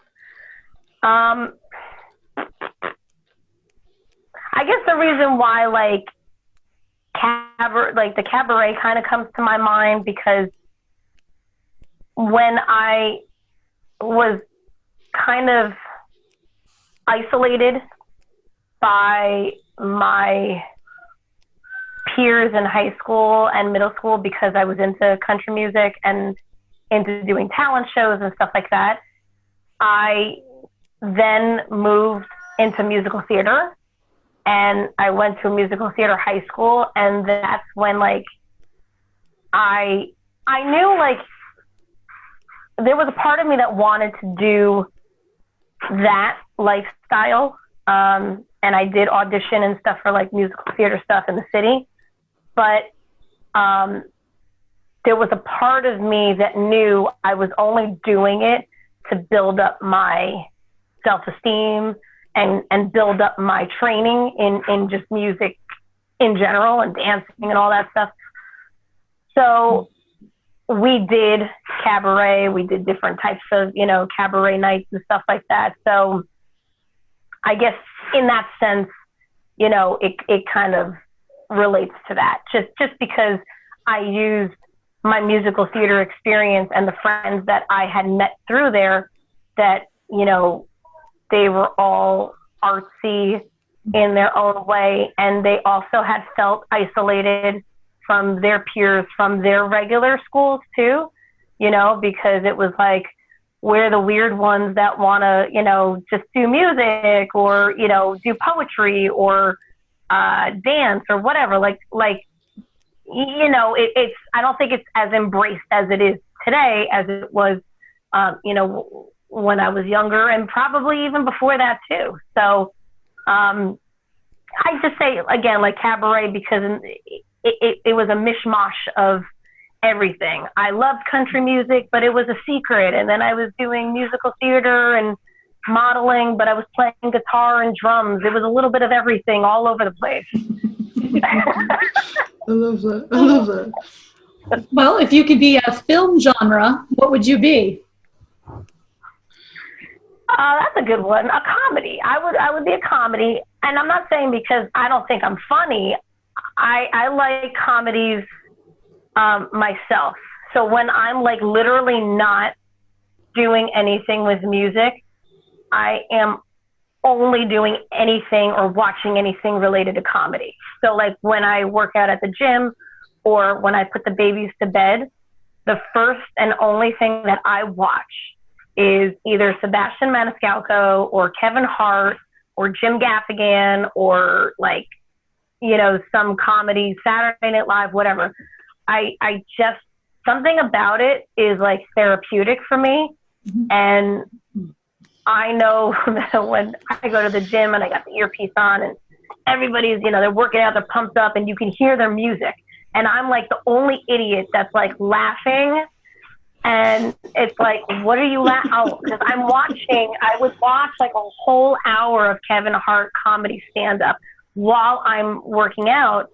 I guess the reason why like the cabaret kind of comes to my mind because when I was kind of isolated by my peers in high school and middle school because I was into country music and into doing talent shows and stuff like that, I then moved into musical theater. And I went to a musical theater high school, and that's when like I knew like there was a part of me that wanted to do that lifestyle. And I did audition and stuff for like musical theater stuff in the city, but there was a part of me that knew I was only doing it to build up my self-esteem and build up my training in just music in general and dancing and all that stuff. So we did cabaret, we did different types of, cabaret nights and stuff like that. So I guess in that sense, it kind of relates to that just because I used my musical theater experience and the friends that I had met through there that, they were all artsy in their own way, and they also had felt isolated from their peers, from their regular schools too, because it was like, we're the weird ones that want to, just do music or, do poetry or dance or whatever. It's, I don't think it's as embraced as it is today as it was, when I was younger and probably even before that too. So I just say, again, like cabaret, because it was a mishmash of everything. I loved country music, but it was a secret. And then I was doing musical theater and modeling, but I was playing guitar and drums. It was a little bit of everything all over the place.
I love that.
Well, if you could be a film genre, what would you be?
That's a good one. A comedy. I would be a comedy, and I'm not saying because I don't think I'm funny. I like comedies myself. So when I'm like literally not doing anything with music, I am only doing anything or watching anything related to comedy. So like when I work out at the gym or when I put the babies to bed, the first and only thing that I watch is either Sebastian Maniscalco or Kevin Hart or Jim Gaffigan or like, you know, some comedy, Saturday Night Live, whatever. I just, something about it is like therapeutic for me. And I know that when I go to the gym and I got the earpiece on and everybody's, you know, they're working out, they're pumped up and you can hear their music. And I'm like the only idiot that's like laughing. And it's like, what are you laughing? Oh, because I would watch like a whole hour of Kevin Hart comedy stand-up while I'm working out.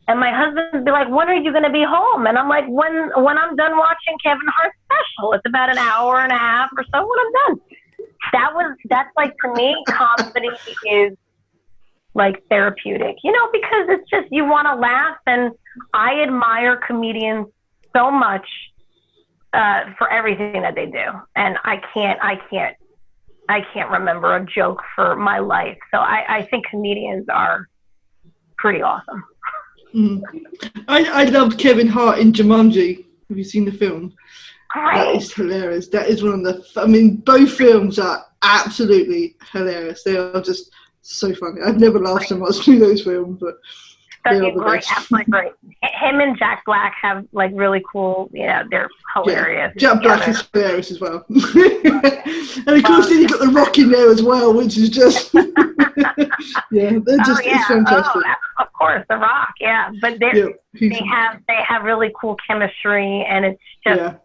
And my husband would be like, when are you going to be home? And I'm like, when I'm done watching Kevin Hart's special. It's about an hour and a half or so when I'm done. That's like, for me, comedy is like therapeutic, you know, because it's just, you want to laugh. And I admire comedians so much for everything that they do. And I can't remember a joke for my life. So I think comedians are pretty awesome.
I loved Kevin Hart in Jumanji. Have you seen the film?
Great.
That is hilarious. That is one of the, I mean, both films are absolutely hilarious. They are just so funny. I've never laughed so much through those films, but they are the best.
Absolutely great. Him and Jack Black have like really cool, you know, they're hilarious.
Yeah, Jack Black is hilarious as well. And of course then you've got The Rock in there as well, which is just, yeah, they're just, it's fantastic.
Of course, The Rock, yeah. But they have really cool chemistry, and it's just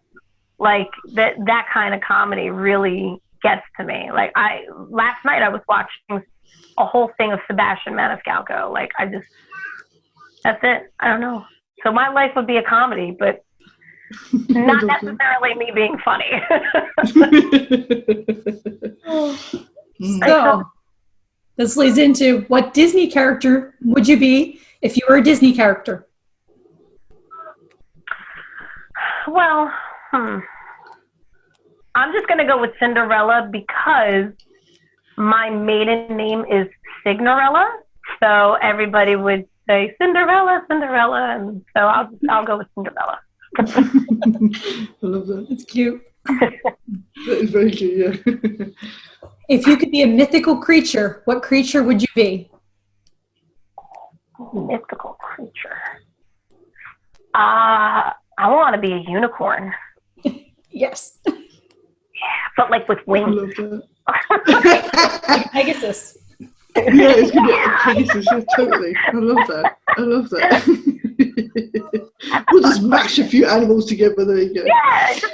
like that kind of comedy really gets to me. Like last night I was watching a whole thing of Sebastian Maniscalco. Like that's it. I don't know. So my life would be a comedy, but not necessarily me being funny.
So this leads into, what Disney character would you be if you were a Disney character?
Well, I'm just going to go with Cinderella because my maiden name is Signorella. So everybody would say Cinderella, Cinderella, and so I'll go with Cinderella.
I love that.
It's cute.
That is very cute, yeah.
If you could be a mythical creature, what creature would you be?
Mythical creature. I want to be a unicorn.
Yes.
Yeah, but like with wings.
I love that.
Like Pegasus.
Yeah, it's good. Pegasus, yeah, totally. I love that. We'll just mash a few animals together. There you go.
Yeah, just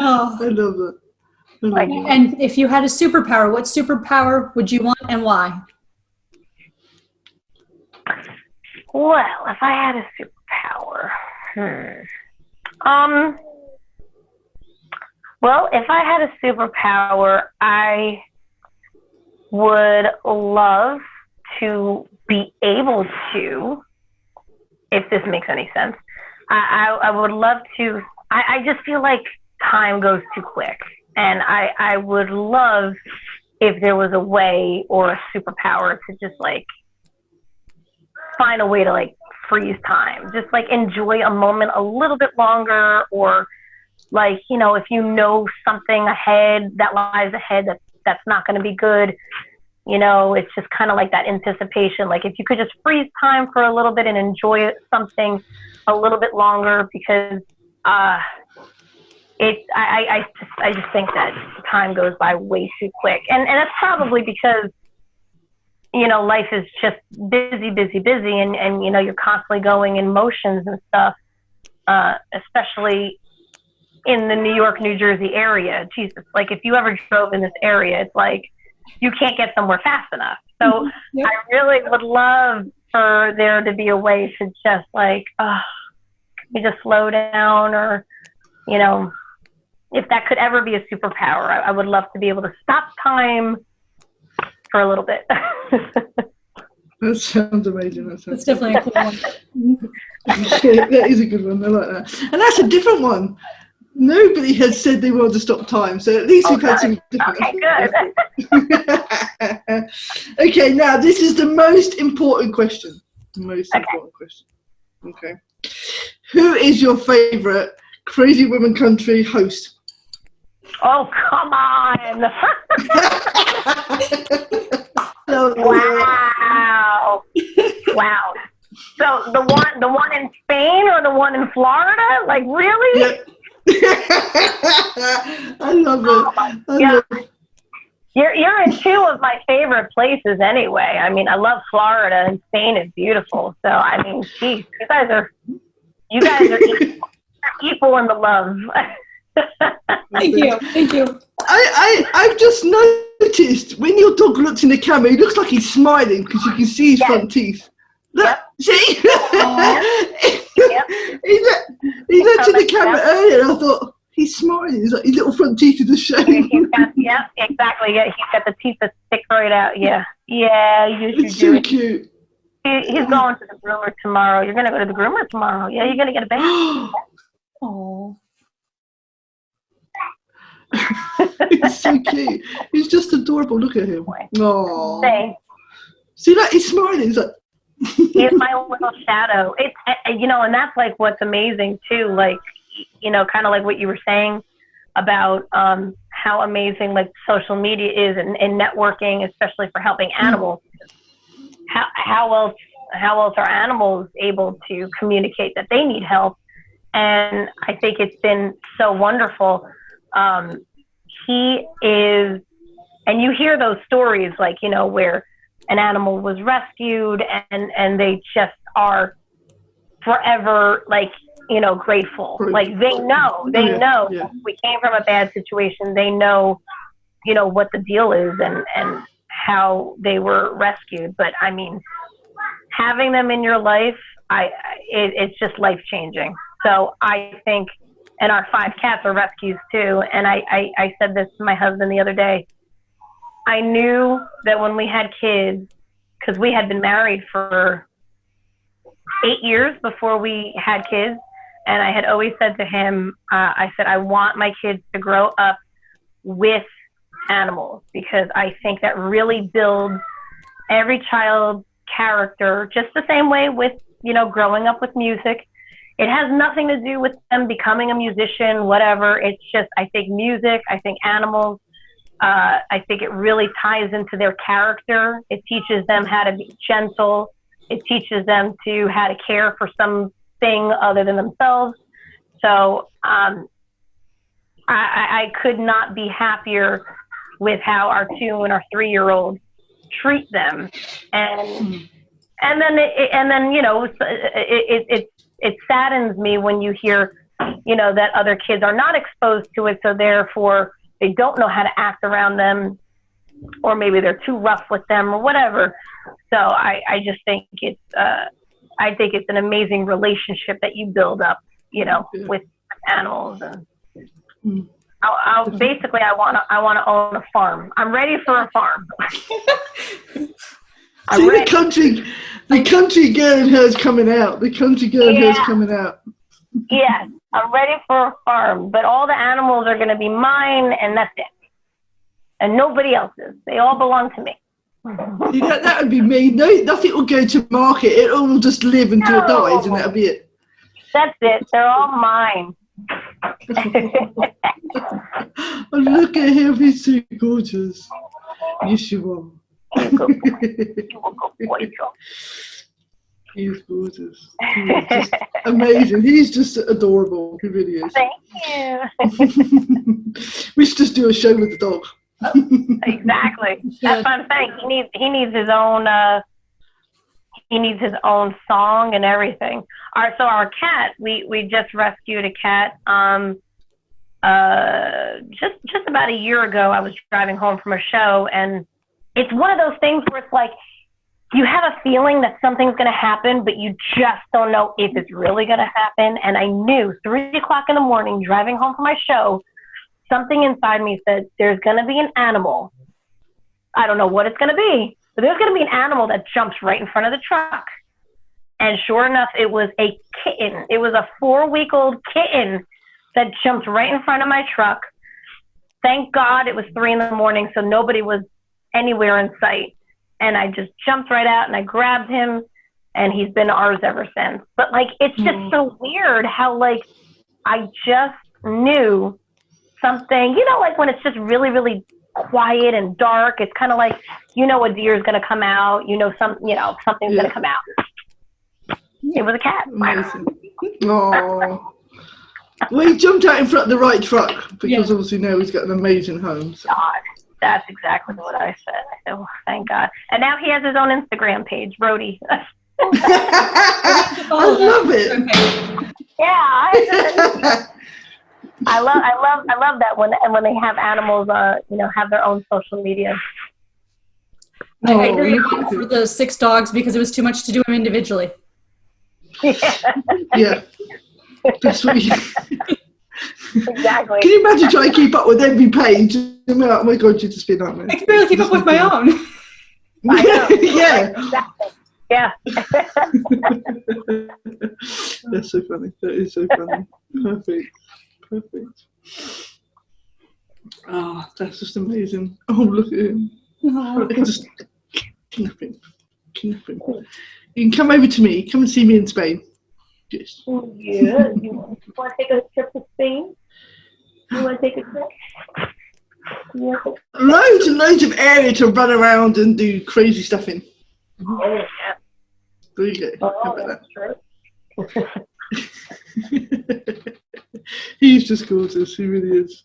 Oh.
I love that.
And if you had a superpower, what superpower would you want and why?
Well, if I had a superpower, well, if I had a superpower, I would love to be able to, if this makes any sense, I would love to, I just feel like time goes too quick. And I would love if there was a way or a superpower to just like find a way to like freeze time, just like enjoy a moment a little bit longer, or like, you know, if you know something ahead that lies ahead that's not going to be good, you know, it's just kind of like that anticipation. Like if you could just freeze time for a little bit and enjoy something a little bit longer, because I just think that time goes by way too quick, and that's probably because, you know, life is just busy, and you know, you're constantly going in motions and stuff, especially in the New York, New Jersey area. Jesus, like if you ever drove in this area, it's like you can't get somewhere fast enough. So
Yep.
I really would love for there to be a way to just like, you just slow down, or, you know, if that could ever be a superpower, I would love to be able to stop time for a little bit.
That sounds amazing.
That's definitely a cool one.
That is a good one. I like that. And that's a different one. Nobody has said they wanted to stop time, so at least we've had some different.
Okay, good.
Okay, now this is the most important question. Important question. Okay. Who is your favourite Crazy Women Country host?
Oh, come on. Wow. So the one in Spain or the one in Florida? Like, really?
Yeah. I love it. Love it.
You're in two of my favorite places anyway. I mean, I love Florida, and Spain is beautiful. So, I mean, geez, you guys are equal in the love.
Thank you.
I've just noticed when your dog looks in the camera, he looks like he's smiling because you can see his front teeth. Look, see? He looked in the camera earlier and I thought, he's smiling. He's like, his little front teeth are just showing.
Yeah, exactly. Yeah, he's got the teeth that stick right out. Yeah, you should
It's
do
so
it.
cute.
He's going to the groomer tomorrow. You're going to go to the groomer tomorrow. Yeah, you're going to get a bath.
Oh.
He's so cute. He's just adorable. Look at him. Oh.
Thanks.
See that? He's smiling. He's like.
He's my little shadow. It's and that's like what's amazing too. Like, kind of like what you were saying about how amazing like social media is and networking, especially for helping animals. How else are animals able to communicate that they need help? And I think it's been so wonderful. He is, and you hear those stories like, where an animal was rescued and they just are forever like, grateful. Like they know we came from a bad situation. They know, what the deal is and how they were rescued. But I mean, having them in your life, it's just life changing. So I think, and our 5 cats are rescues too. And I said this to my husband the other day. I knew that when we had kids, because we had been married for 8 years before we had kids, and I had always said to him, I said, I want my kids to grow up with animals because I think that really builds every child's character just the same way with, growing up with music. It has nothing to do with them becoming a musician, whatever. It's just, I think music, I think animals, I think it really ties into their character. It teaches them how to be gentle. It teaches them how to care for something other than themselves. So I could not be happier with how our 2 and our 3-year-old treat them. And then it saddens me when you hear, that other kids are not exposed to it, so therefore they don't know how to act around them, or maybe they're too rough with them or whatever. So I just think it's an amazing relationship that you build up, with animals. And basically I want to own a farm. I'm ready for a farm.
See the country girl in her's coming out. The country girl in her's coming out.
Yes, I'm ready for a farm, but all the animals are going to be mine, and that's it. And nobody else's. They all belong to me.
See, that would be me. No, nothing will go to market. It all will just live until it dies, and that'll be it.
That's it. They're all mine.
Oh, look at him. He's so gorgeous. Yes, you are. He's gorgeous. He's just amazing. He's just adorable. He really is.
Thank you.
We should just do a show with the dog.
Exactly. That's what I'm saying. He needs his own. He needs his own song and everything. So our cat, we just rescued a cat. Just about a year ago, I was driving home from a show, and it's one of those things where it's like you have a feeling that something's going to happen, but you just don't know if it's really going to happen. And I knew 3 o'clock in the morning, driving home from my show, something inside me said, there's going to be an animal. I don't know what it's going to be, but there's going to be an animal that jumps right in front of the truck. And sure enough, it was a kitten. It was a 4-week-old kitten that jumped right in front of my truck. Thank God it was 3 a.m, so nobody was anywhere in sight. And I just jumped right out and I grabbed him, and he's been ours ever since. But like, it's just so weird how like I just knew something, you know, like when it's just really, really quiet and dark, it's kind of like, you know, a deer is going to come out, you know, something's going to come out. It was a cat.
Oh. Well, he jumped out in front of the right truck because obviously now he's got an amazing home. So.
God, that's exactly what I said. I said, well, thank God. And now he has his own Instagram page, Brody.
I love it.
Yeah, I love that when they have animals, you know, have their own social media.
I waited for the 6 dogs because it was too much to do them individually.
Yeah. That's what
Exactly.
Can you imagine trying to keep up with every page? Oh my God, you'd just be a nightmare.
I can barely keep up with my own.
I know.
Yeah.
Exactly. Yeah.
That's so funny. That is so funny. Perfect. Oh, that's just amazing. Oh, look at him. Just kidnapping. You can come over to me. Come and see me in Spain. Yes.
Oh, yeah. You want to take a trip to Spain? You want to take a trip?
Loads and loads of area to run around and do crazy stuff in.
Oh, yeah.
There you go. How about
True.
He's just gorgeous. He really is.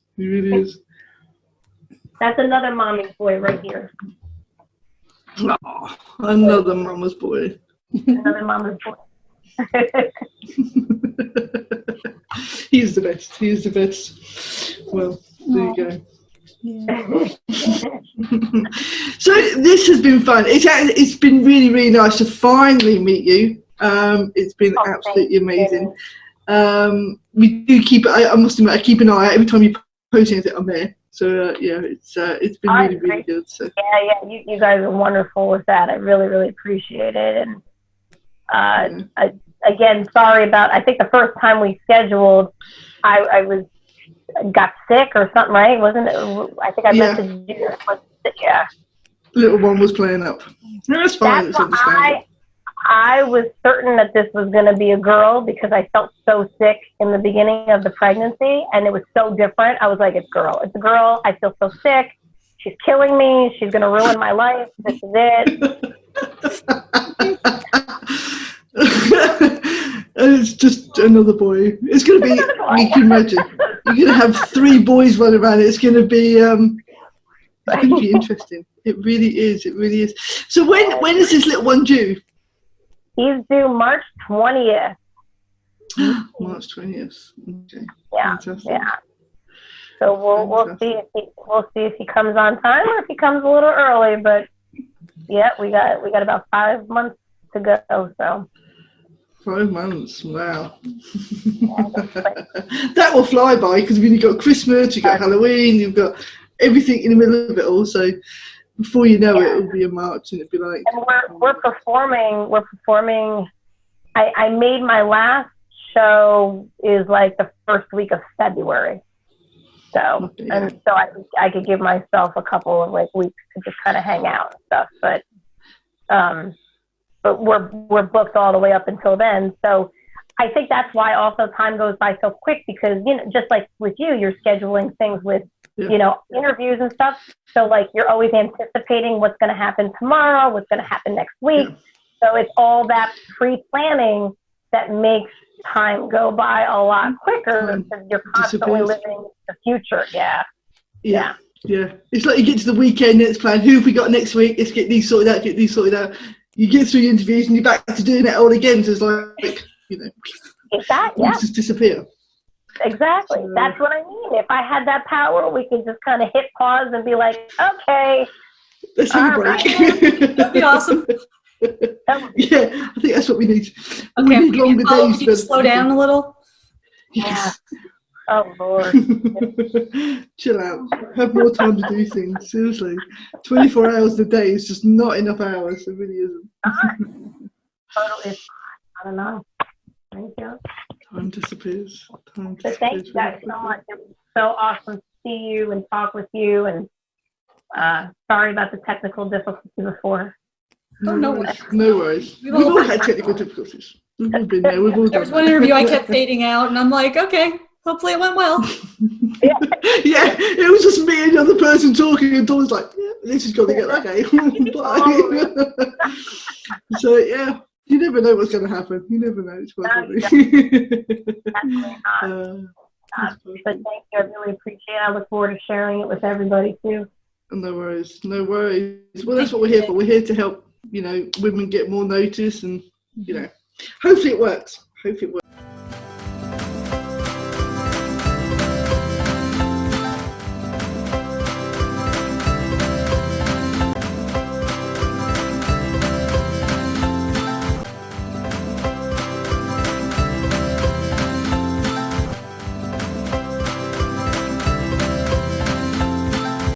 That's another mommy's boy right here.
Oh, another mama's boy.
Another mama's boy.
He's the best. Well, there you go.
Yeah.
So this has been fun. It's been really, really nice to finally meet you. It's been absolutely amazing. We do keep. I must admit, I keep an eye out every time you post anything. I'm there. So yeah, it's been really, really good. So
yeah, you guys are wonderful with that. I really, really appreciate it. And again, sorry about. I think the first time we scheduled, I got sick or something, right? Wasn't it? I think I messaged you. Yeah.
Little one was playing up. No, that's fine.
That's why I was certain that this was going to be a girl because I felt so sick in the beginning of the pregnancy, and it was so different. I was like, it's a girl. I feel so sick. She's killing me. She's going to ruin my life. This is it.
It's just another boy. It's going to be, you can imagine, you're going to have 3 boys running around. It's going to be interesting. It really is. So when is this little one due?
He's due March 20th.
March 20th. Okay.
Yeah.
Fantastic.
Yeah. So we'll see if he comes on time or if he comes a little early. But yeah, we got about 5 months to go. So
5 months. Wow. That will fly by because you've got Christmas, you've got Halloween, you've got everything in the middle of it all. So before you know it, it'll be in March and it'll be like.
And we're performing. I made my last show is like the first week of February. So and so I could give myself a couple of like weeks to just kind of hang out and stuff. But we're booked all the way up until then. So I think that's why also time goes by so quick because just like with you're scheduling things with interviews and stuff. So like you're always anticipating what's going to happen tomorrow, what's going to happen next week. Yeah. So it's all that pre-planning that makes time go by a lot quicker because you're constantly living the future. Yeah.
It's like you get to the weekend and it's planned. Who have we got next week? Let's get these sorted out. You get through the interviews and you're back to doing it all again. So it's like just disappear.
Exactly. That's what I mean. If I had that power, we could just kind of hit pause and be like, okay.
Let's take a break.
That'd be awesome.
Yeah, I think that's what we need.
Okay,
we need longer days.
Could you slow down a little?
Yes.
Oh, Lord.
Chill out. Have more time to do things. Seriously. 24 hours a day is just not enough hours. It really isn't.
Totally. I don't know. Thank you.
Time disappears.
But thank you guys so much. It was so awesome to see you and talk with you. And sorry about the technical difficulty before.
No worries. We've all had technical difficulties. We've all been there. We've all
There was one interview I kept fading out, and I'm like, okay, hopefully it went well.
Yeah, it was just me and the other person talking, and Dawn's like, yeah, this is going to get okay. Bye. So, yeah, you never know what's going to happen. You never know. It's quite funny.
Definitely not. But thank you. I really appreciate it. I look forward to sharing it with everybody, too.
No worries. Well, that's what we're here for. We're here to help, women get more notice, and, hopefully it works.